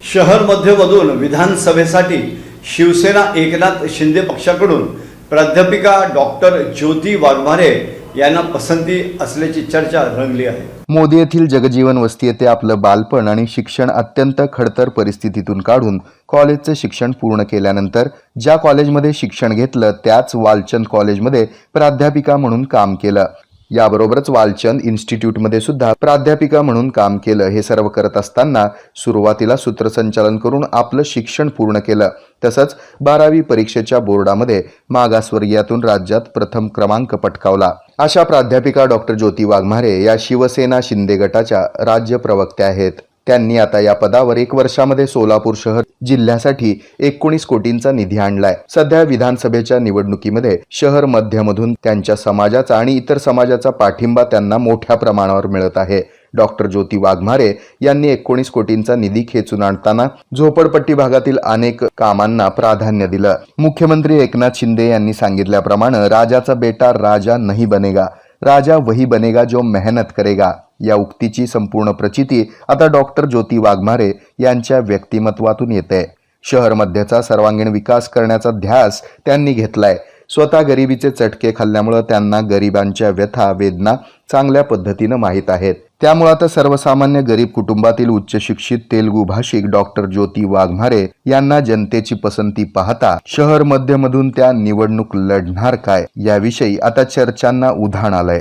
शहर मध्यमधून विधानसभेसाठी शिवसेना एकनाथ शिंदे पक्षाकडून प्राध्यापिका डॉक्टर ज्योती वाघमारे यांना पसंती असल्याची चर्चा रंगली आहे। मोदी येथील जगजीवन वस्ती येथे आपलं बालपण आणि शिक्षण अत्यंत खडतर परिस्थितीतून काढून कॉलेजचे शिक्षण पूर्ण केल्यानंतर ज्या कॉलेजमध्ये शिक्षण घेतलं त्याच वालचंद कॉलेजमध्ये प्राध्यापिका म्हणून काम केलं। याबरोबरच वालचंद इन्स्टिट्यूटमध्ये सुद्धा प्राध्यापिका म्हणून काम केलं। हे सर्व करत असताना सुरुवातीला सूत्रसंचालन करून आपलं शिक्षण पूर्ण केलं। तसंच 12वी परीक्षेच्या बोर्डामध्ये मागासवर्गीयातून राज्यात प्रथम क्रमांक पटकावला। अशा प्राध्यापिका डॉक्टर ज्योती वाघमारे या शिवसेना शिंदे गटाच्या राज्य प्रवक्त्या आहेत। त्यांनी आता या पदावर 1 वर्षामध्ये सोलापूर शहर जिल्ह्यासाठी 19 कोटींचा निधी आणलाय। सध्या विधानसभेच्या निवडणुकीमध्ये शहर मध्यमधून त्यांच्या समाजाचा आणि इतर समाजाचा पाठिंबा त्यांना मोठ्या प्रमाणावर मिळत आहे। डॉक्टर ज्योती वाघमारे यांनी 19 कोटींचा निधी खेचून आणताना झोपडपट्टी भागातील अनेक कामांना प्राधान्य दिलं। मुख्यमंत्री एकनाथ शिंदे यांनी सांगितल्याप्रमाणे राजाचा बेटा राजा नहीं बनेगा, राजा वही बनेगा जो मेहनत करेगा या उक्तीची संपूर्ण प्रचिती आता डॉक्टर ज्योती वाघमारे यांच्या व्यक्तिमत्वातून येते। शहर मध्यचा सर्वांगीण विकास करण्याचा ध्यास त्यांनी घेतलाय। स्वतः गरिबीचे चटके खाल्ल्यामुळे त्यांना गरिबांच्या व्यथा वेदना चांगल्या पद्धतीने माहीत आहेत। त्यामुळे आता सर्वसामान्य गरीब कुटुंबातील उच्च शिक्षित तेलुगू भाषिक डॉक्टर ज्योती वाघमारे यांना जनतेची पसंती पाहता शहर मध्यमधून त्या निवडणूक लढणार काय याविषयी आता चर्चांना उधाण आलंय।